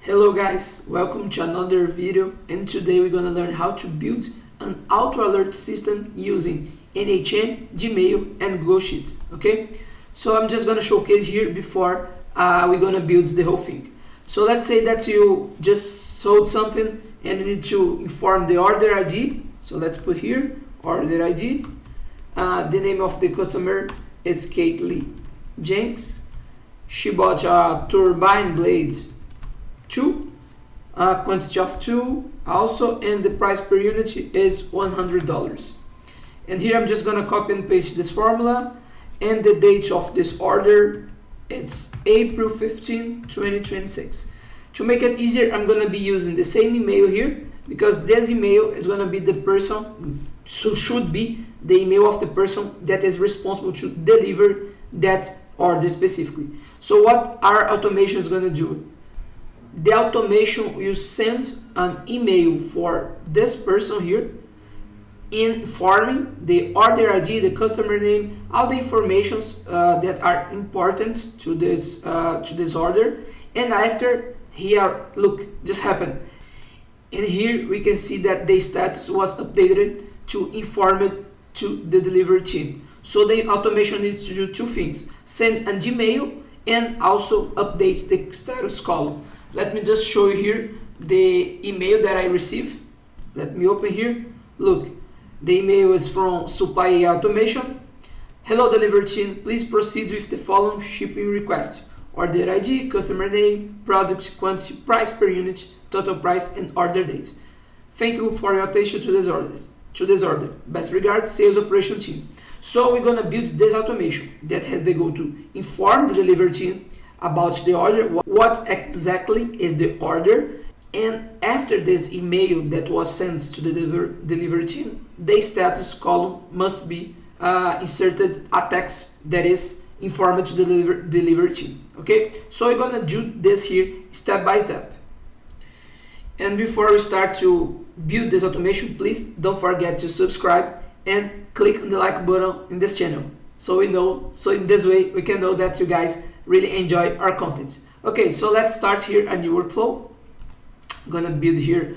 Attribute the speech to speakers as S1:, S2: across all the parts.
S1: Hello guys, welcome to another video, and today we're gonna learn how to build an auto alert system using NHN, Gmail and Google Sheets. Okay, so I'm just gonna showcase here before we're gonna build the whole thing. So let's say that you just sold something and you need to inform the order ID. So let's put here order ID. The name of the customer is Kate Lee Jenks. She bought a turbine blades 2, quantity of 2 also, and the price per unit is $100. And here I'm just gonna copy and paste this formula, and the date of this order, it's April 15, 2026. To make it easier, I'm gonna be using the same email here, because this email is gonna be the person, so should be the email of the person that is responsible to deliver that order specifically. So what our automation is gonna do? The automation will send an email for this person here, informing the order ID, the customer name, all the informations that are important to this order. And after here, look, just happened. And here we can see that the status was updated to inform it to the delivery team. So the automation needs to do two things: send an Gmail and also updates the status column. Let me just show you here the email that I received. Let me open here. Look, the email is from Supply Automation. Hello delivery team, please proceed with the following shipping request: order ID, customer name, product quantity, price per unit, total price, and order date. Thank you for your attention to this order. Best regards, sales operation team. So we're gonna build this automation that has the goal to inform the delivery team about the order, what exactly is the order, and after this email that was sent to the delivery team, the status column must be inserted a text that is informed to the delivery team. Okay, so we're gonna do this here step by step. And before we start to build this automation, please don't forget to subscribe and click on the like button in this channel, so in this way we can know that you guys really enjoy our content. Okay, so let's start here a new workflow. I'm gonna build here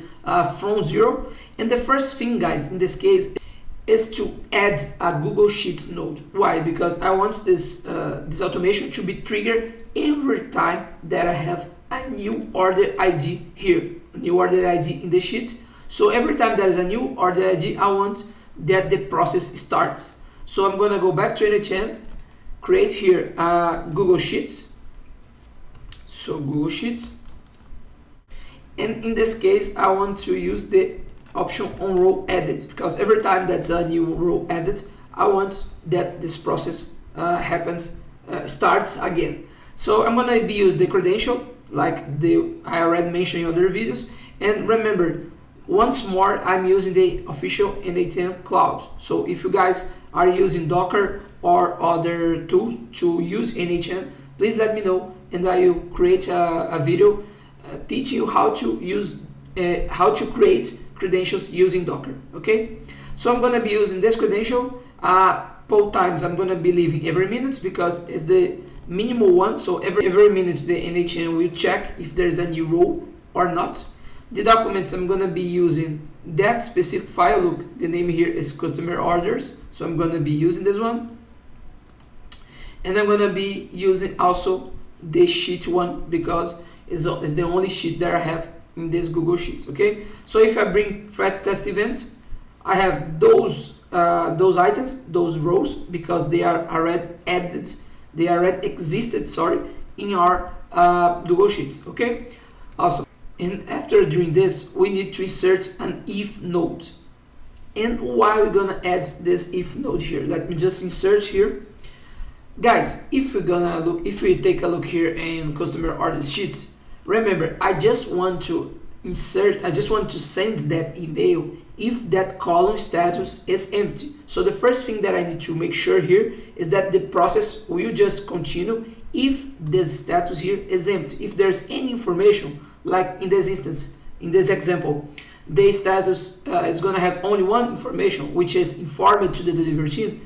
S1: from zero, and the first thing, guys, in this case is to add a Google Sheets node. Why? Because I want this automation to be triggered every time that I have a new order ID here, new order ID in the sheet. So every time there is a new order ID, I want that the process starts. So I'm gonna go back to NHN, create here Google Sheets. So Google Sheets, and in this case I want to use the option on row edit, because every time that's a new row edit, I want that this process starts again. So I'm gonna be use the credential like I already mentioned in other videos. And remember, once more, I'm using the official NHN cloud. So if you guys are using Docker or other tool to use NHN, please let me know, and I will create a video teaching you how to use how to create credentials using Docker. Okay, so I'm gonna be using this credential. Poll times I'm gonna be leaving every minute, because it's the minimal one. So every minute the NHN will check if there's a new role or not. The documents, I'm gonna be using that specific file. Look, the name here is customer orders, so I'm gonna be using this one. And I'm gonna be using also the sheet one, because it's the only sheet that I have in this Google Sheets. Okay, so if I bring threat test events, I have those items, those rows, because they are already added, they already existed, in our Google Sheets. Okay, awesome. And after doing this, we need to insert an if node. And why we're gonna add this if node here? Let me just insert here. Guys, if we take a look here in customer orders sheet, remember, I just want to send that email if that column status is empty. So the first thing that I need to make sure here is that the process will just continue if this status here is empty. If there's any information, like in this instance, in this example, the status is going to have only one information, which is informed to the delivery team.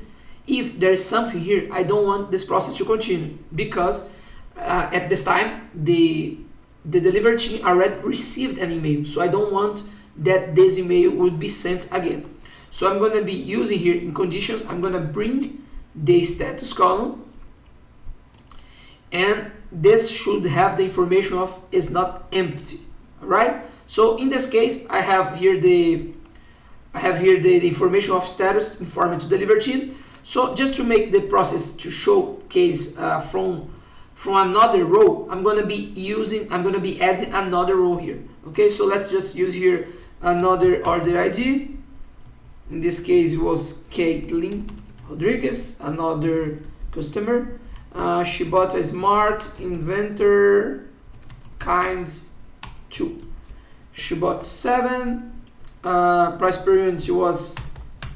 S1: If there's something here, I don't want this process to continue, because at this time the the delivery team already received an email, so I don't want that this email would be sent again. So I'm going to be using here in conditions, I'm going to bring the status column, and this should have the information of is not empty. All right, so in this case I have here the information of status informed to delivery team. So just to make the process to showcase from another row, I'm gonna be adding another row here. Okay, so let's just use here another order ID. In this case it was Caitlin Rodriguez, another customer. She bought a smart inventor kind 2. She bought 7. Price per unit was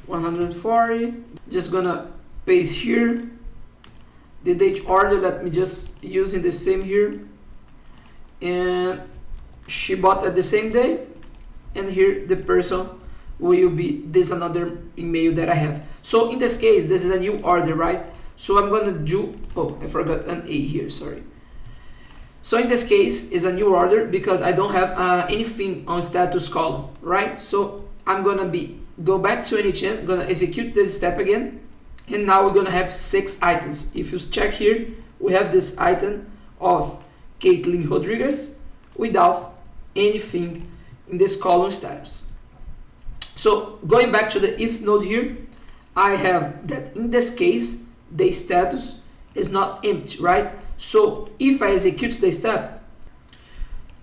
S1: 140. Just gonna paste here the date order. Let me just using the same here, and she bought at the same day, and here the person will be this another email that I have. So in this case this is a new order, right? So I'm gonna do, oh, I forgot an A here, sorry. So in this case is a new order because I don't have anything on status column, right? So I'm gonna go back to NHM, gonna execute this step again, and now we're gonna have 6 items. If you check here, we have this item of Caitlin Rodriguez without anything in this column status. So going back to the if node here, I have that in this case the status is not empty, right? So if I execute the step,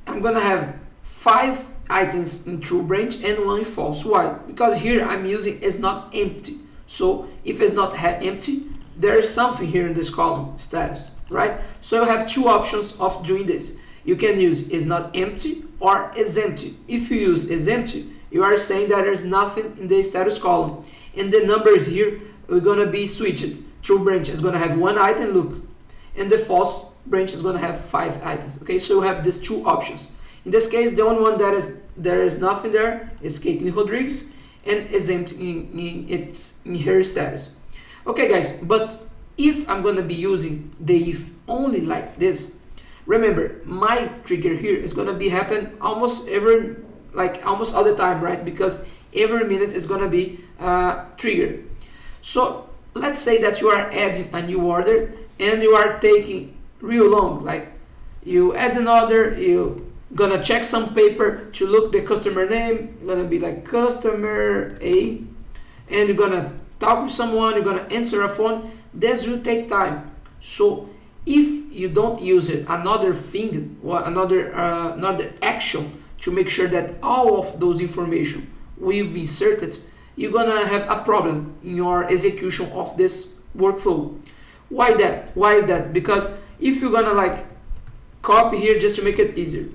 S1: I'm gonna have 5 items in true branch and 1 in false. Why? Because here I'm using is not empty. So if it's not empty, there is something here in this column status, right? So you have 2 options of doing this. You can use is not empty or is empty. If you use is empty, you are saying that there's nothing in the status column, and the numbers here we're gonna be switched. True branch is gonna have 1 item, look, and the false branch is gonna have 5 items. Okay, so you have these 2 options. In this case, the only one that there is nothing there is Caitlin Rodriguez, and is empty in her status. Okay, guys, but if I'm gonna be using the if only like this, remember my trigger here is gonna be happen almost all the time, right? Because every minute is gonna be triggered. So let's say that you are adding a new order and you are taking real long, like you add an order, you gonna check some paper to look the customer name, you're gonna be like customer A, and you're gonna talk with someone, you're gonna answer a phone. This will take time. So if you don't use it, another thing or another action to make sure that all of those information will be inserted, you're gonna have a problem in your execution of this workflow. Why that? Why is that? Because if you're gonna like copy here just to make it easier,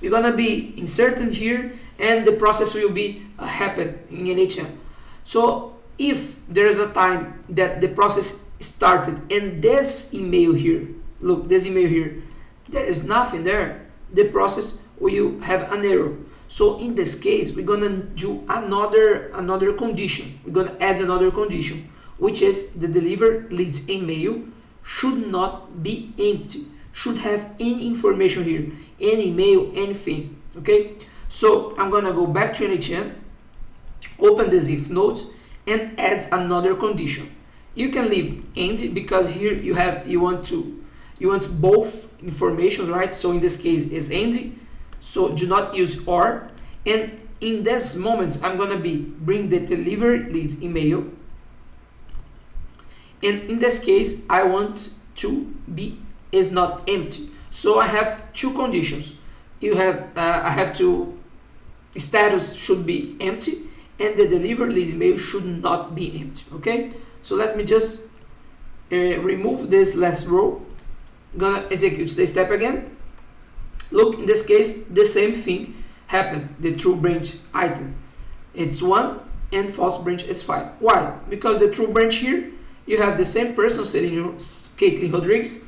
S1: you're gonna be inserted here and the process will be happen in NHM. So if there is a time that the process started and this email here, look, this email here, there is nothing there, the process will have an error. So in this case, we're gonna do another condition. We're gonna add another condition, which is the deliver leads email should not be empty, should have any information here, any email, anything. Okay, so I'm gonna go back to NHM, open this if node, and add another condition. You can leave end because here you want both informations, right? So in this case is end, so do not use or. And in this moment I'm gonna bring the deliver leads email, and in this case I want to be is not empty. So I have 2 conditions. I have to status should be empty and the deliver leads email should not be empty. Okay, so let me just remove this last row. I'm gonna execute the step again. Look, in this case the same thing happened. The true branch item it's 1 and false branch is 5. Why? Because the true branch here you have the same person sitting here, Caitlin Rodriguez,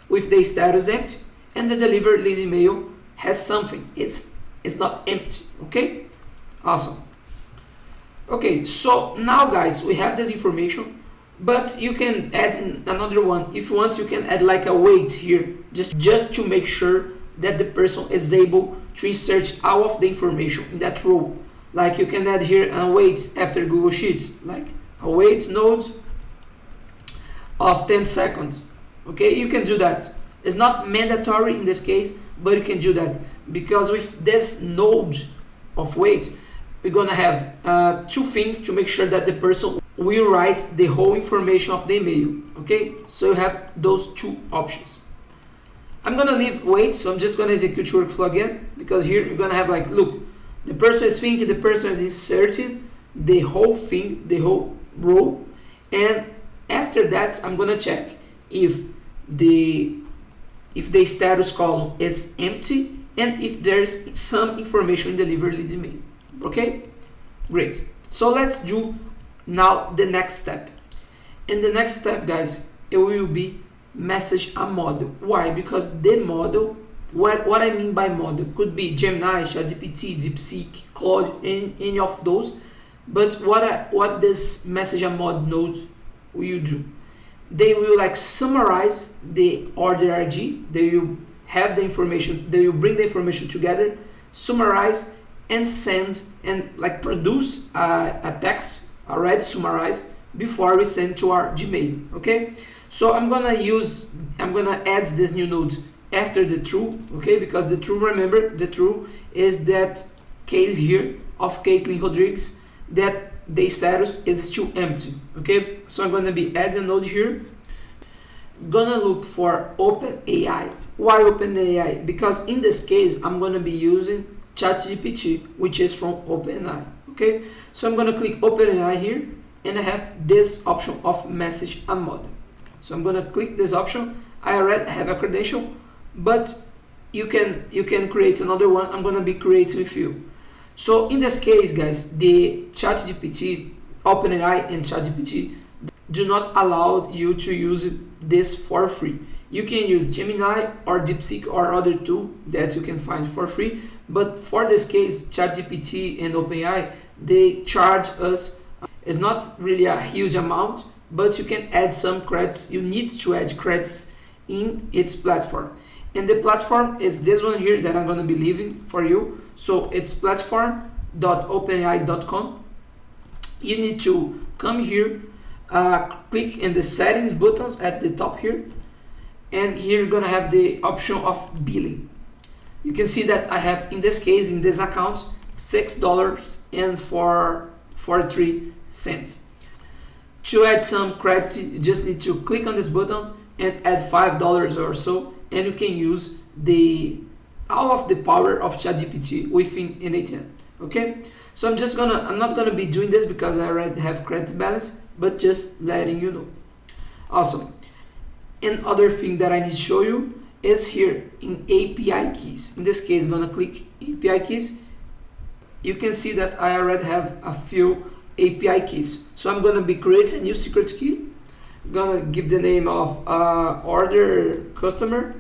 S1: with the status empty, and the deliver leads email has something. It's not empty. Okay, awesome. Okay, so now guys, we have this information, but you can add in another one. If you want, you can add like a wait here, just to make sure that the person is able to insert all of the information in that row. Like you can add here awaits after Google Sheets, like awaits nodes of 10 seconds. Okay, you can do that. It's not mandatory in this case, but you can do that, because with this node of waits, we're gonna have two things to make sure that the person will write the whole information of the email. Okay, so you have those two options. I'm gonna leave wait, so I'm just gonna execute workflow again, because here you're gonna have like, look, the person is thinking, the person is inserting the whole thing, the whole row, and after that I'm gonna check if the status column is empty and if there's some information in the delivery lead email. Okay, great. So let's do now the next step. And the next step, guys, it will be message a model. Why? Because the model, what I mean by model could be Gemini, ChatGPT, DeepSeek, Claude, any of those. But what this message a model nodes will do? They will like summarize the order ID. They will have the information. They will bring the information together, summarize, and send and like produce a text already summarized before we send to our Gmail. Okay, so I'm gonna add this new node after the true. Okay, because the true, remember, the true is that case here of Caitlin Rodriguez that the status is still empty. Okay, so I'm gonna be adding a node here. Gonna look for OpenAI. Why OpenAI? Because in this case I'm gonna be using ChatGPT, which is from OpenAI. Okay, so I'm gonna click OpenAI here, and I have this option of message a model. So I'm gonna click this option. I already have a credential, but you can create another one. I'm gonna be creating with you. So in this case, guys, the ChatGPT, OpenAI and ChatGPT do not allow you to use this for free. You can use Gemini or DeepSeek or other tool that you can find for free. But for this case, ChatGPT and OpenAI, they charge us. It's not really a huge amount, but you can add some credits. You need to add credits in its platform. And the platform is this one here that I'm going to be leaving for you. So it's platform.openai.com. You need to come here, click in the settings buttons at the top here, and here you're going to have the option of billing. You can see that I have, in this case, in this account, $6.43. To add some credits, you just need to click on this button and add $5 or so, and you can use all of the power of ChatGPT within n8n. Okay, so I'm not gonna be doing this because I already have credit balance, but just letting you know. Awesome. Another thing that I need to show you is here in API keys. In this case, I'm gonna click API keys. You can see that I already have a few API keys. So I'm gonna be creating a new secret key. I'm gonna give the name of order customer,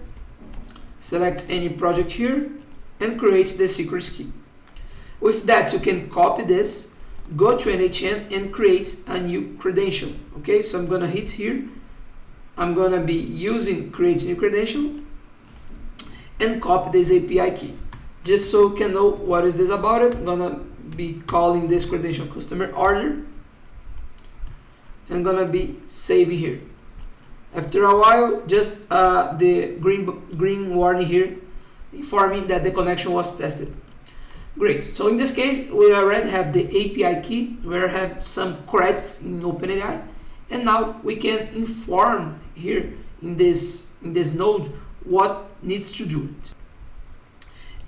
S1: select any project here, and create the secret key. With that, you can copy this, go to n8n and create a new credential. Okay, so I'm gonna hit here. I'm gonna be using create new credential and copy this API key. Just so you can know what is this about it, I'm gonna be calling this credential customer order. I'm gonna be saving here. After a while, just the green warning here informing that the connection was tested. Great. So in this case, we already have the API key. We have some credits in OpenAI, and now we can inform here in this node what needs to do it.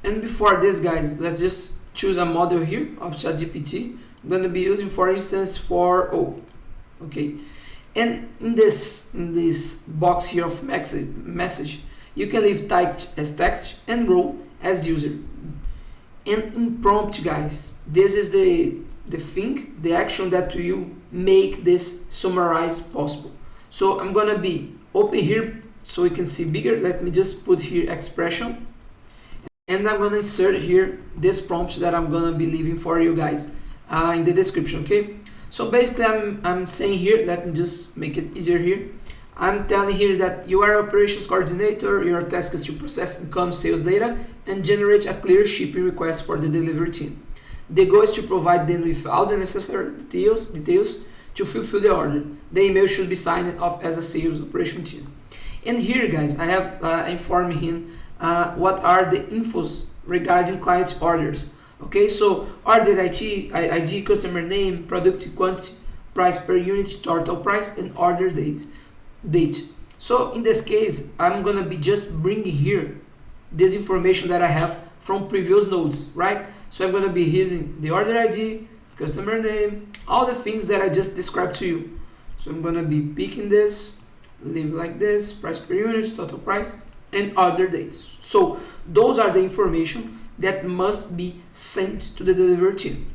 S1: And before this, guys, let's just choose a model here of ChatGPT. I'm going to be using, for instance, for okay. And in this box here of message, you can leave typed as text and role as user. And in prompt, guys, this is the action that will make this summarize possible. So I'm gonna be open here so we can see bigger. Let me just put here expression, and I'm gonna insert here this prompt that I'm gonna be leaving for you guys in the description. Okay, so basically I'm saying here, let me just make it easier here. I'm telling here that you are operations coordinator, your task is to process income sales data and generate a clear shipping request for the delivery team. The goal is to provide them with all the necessary details to fulfill the order. The email should be signed off as a sales operation team. And here, guys, I have informed him what are the infos regarding client's orders. Okay, so order ID, customer name, product quantity, price per unit, total price, and order date. So in this case, I'm gonna be just bringing here this information that I have from previous nodes, right? So I'm gonna be using the order ID, customer name, all the things that I just described to you. So I'm gonna be picking this, leave like this, price per unit, total price, and order dates. So those are the information that must be sent to the delivery team.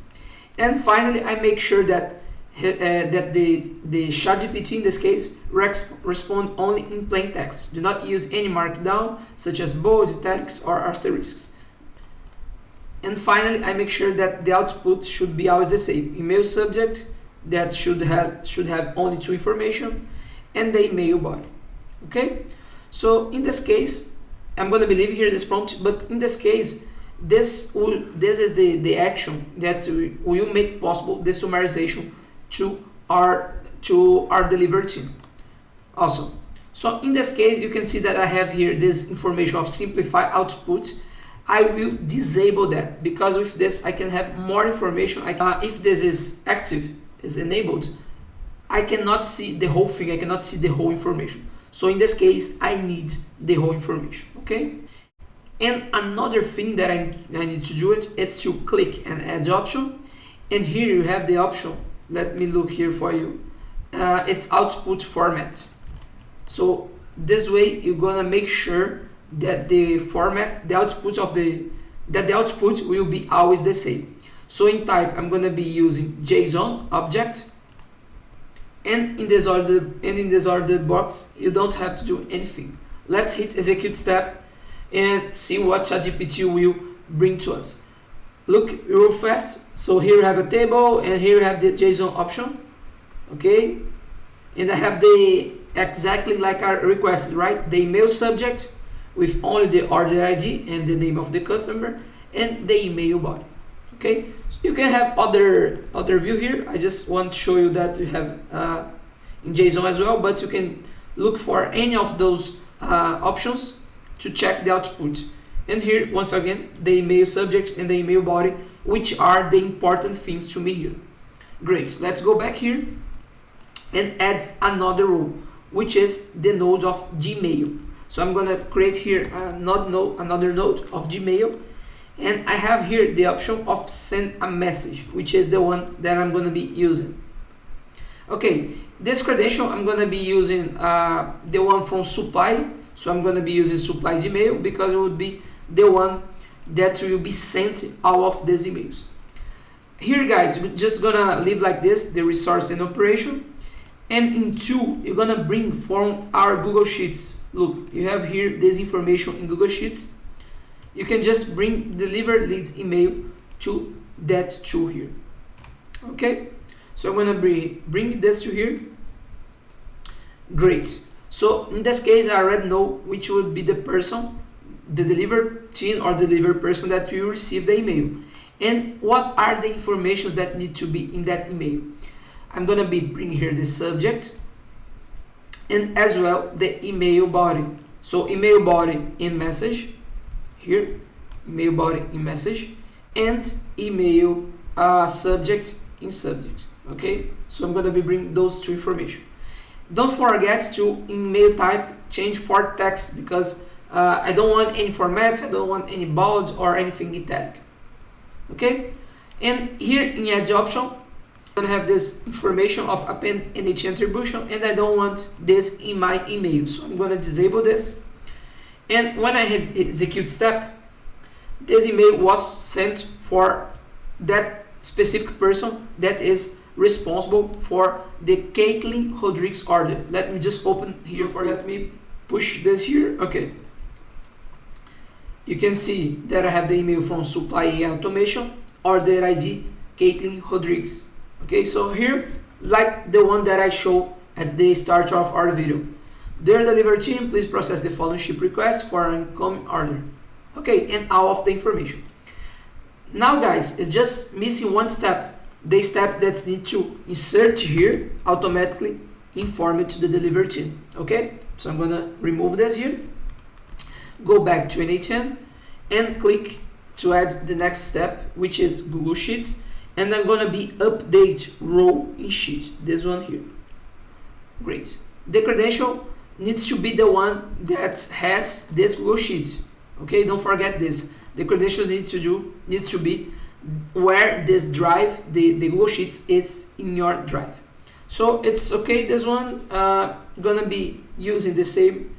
S1: And finally, I make sure that the ChatGPT in this case respond only in plain text. Do not use any markdown such as bold, italics, or asterisks. And finally, I make sure that the output should be always the same. Email subject that should have only two information, and the email body. Okay. So in this case, I'm going to be leaving here this prompt, but in this case, this is the action that will make possible the summarization to our delivery team. Awesome. So in this case, you can see that I have here this information of simplify output. I will disable that because with this I can have more information. If this is active, is enabled, I cannot see the whole thing. I cannot see the whole information. So in this case, I need the whole information. Okay. And another thing that I need to do it's to click and add option. And here you have the option. Let me look here for you. It's output format. So this way you're gonna make sure that the format, the output will be always the same. So in type, I'm gonna be using JSON object. And in this order box, you don't have to do anything. Let's hit execute step and see what ChatGPT will bring to us. Look real fast. So here you have a table and here you have the JSON option. Okay. And I have the exactly like I requested, right? The email subject with only the order ID and the name of the customer and the email body. Okay. So you can have other view here. I just want to show you that you have in JSON as well, but you can look for any of those options to check the output. And here, once again, the email subject and the email body, which are the important things to me here. Great, let's go back here and add another row, which is the node of Gmail. So I'm gonna create here another node of Gmail, and I have here the option of send a message, which is the one that I'm gonna be using. Okay, this credential I'm gonna be using the one from supply. So I'm gonna be using supply Gmail because it would be the one that will be sent all of these emails. Here, guys, we're just gonna leave like this, the resource and operation. And in two, you're gonna bring from our Google Sheets. Look, you have here this information in Google Sheets. You can just bring deliver leads email to that tool here. Okay, so I'm gonna bring this to here. Great. So in this case, I already know which would be the person, the deliver team or deliver person that will receive the email. And what are the informations that need to be in that email. I'm gonna be bringing here the subject and as well the email body. So email body in message here, email body in message, and email subject in subject. Okay, so I'm gonna be bringing those two information. Don't forget to email type change for text because I don't want any formats, I don't want any bold or anything italic. Okay, and here in edge option, I'm gonna have this information of append NH attribution, and I don't want this in my email, so I'm gonna disable this. And when I hit execute step, this email was sent for that specific person that is responsible for the Caitlin Rodriguez order. Let me just open here let me push this here. Okay. You can see that I have the email from Supply AI Automation, order ID Caitlin Rodriguez. Okay, so here, like the one that I showed at the start of our video. Dear delivery team, please process the following ship request for an incoming order. Okay, and all of the information. Now guys, it's just missing one step, the step that needs to insert here, automatically inform it to the delivery team. Okay, so I'm gonna remove this here, go back to N8N and click to add the next step, which is Google Sheets, and I'm gonna be update row in Sheets, this one here. Great. The credential needs to be the one that has this Google Sheets. Okay, don't forget this. The credentials needs to be where this drive, the Google Sheets, is in your drive. So it's okay. This one gonna be using the same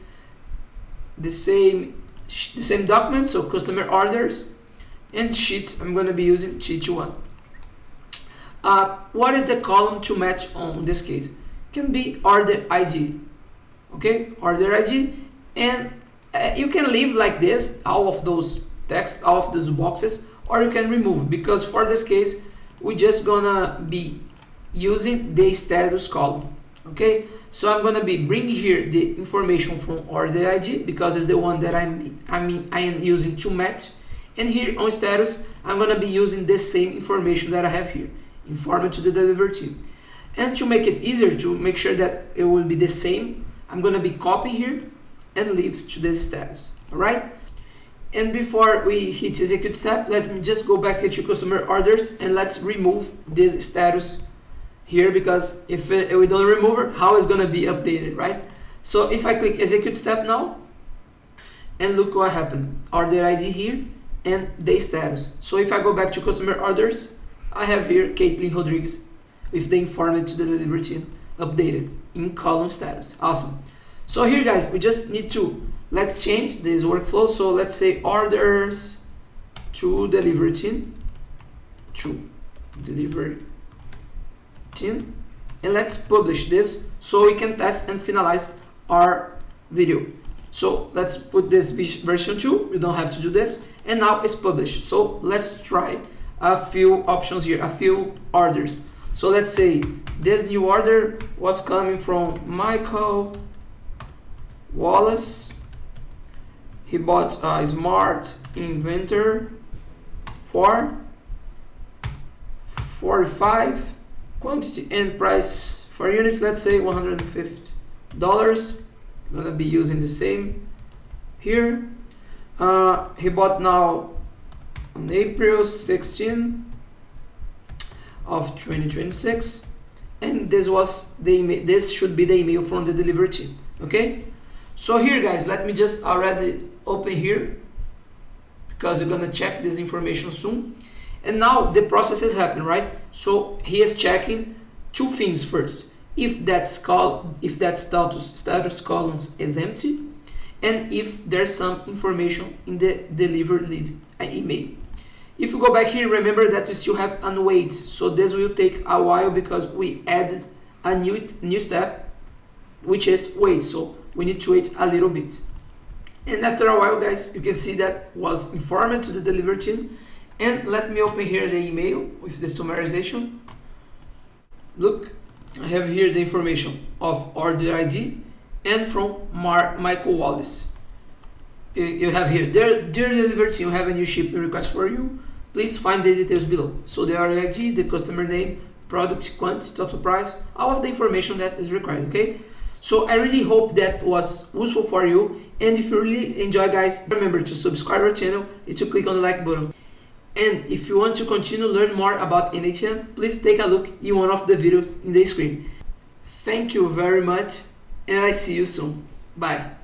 S1: document. So customer orders and sheets. I'm gonna be using sheet 1. What is the column to match on this case? Can be order ID. Okay, order ID, and you can leave like this all of those text, all of those boxes, or you can remove, because for this case we're just gonna be using the status column. Okay, so I'm gonna be bringing here the information from order ID because it's the one that I am using to match, and here on status I'm gonna be using the same information that I have here, inform it to the delivery team. And to make it easier, to make sure that it will be the same, I'm gonna be copying here and leave to this status. All right. And before we hit execute step, let me just go back here to customer orders and let's remove this status here, because if we don't remove it, how is gonna be updated, right? So if I click execute step now, and look what happened, order ID here and the status. So if I go back to customer orders, I have here Caitlin Rodriguez with the informed to the delivery team updated in column status. Awesome. So here guys, we just need to, let's change this workflow. So let's say orders to delivery team, and let's publish this so we can test and finalize our video. So let's put this version 2, we don't have to do this, and now it's published. So let's try a few options here, a few orders. So let's say this new order was coming from Michael Wallace. He bought a smart inverter for 45, quantity and price for units, let's say $150. I'm gonna be using the same here. He bought now on April 16 of 2026, and this was the email, this should be the email from the delivery team. Okay, so here guys, let me just already open here because we're gonna check this information soon. And now the process has happened, right? So he is checking two things first: if that status column is empty, and if there's some information in the delivered lead email. If you go back here, remember that we still have unwait, so this will take a while because we added a new step, which is wait. So we need to wait a little bit. And after a while, guys, you can see that was informed to the delivery team. And let me open here the email with the summarization. Look, I have here the information of order ID and from Michael Wallace. You have here, dear delivery team, you have a new shipping request for you. Please find the details below. So the order ID, the customer name, product quantity, total price, all of the information that is required. Okay. So I really hope that was useful for you. And if you really enjoy, guys, remember to subscribe our channel and to click on the like button. And if you want to continue to learn more about N8N, please take a look in one of the videos in the screen. Thank you very much, and I see you soon. Bye.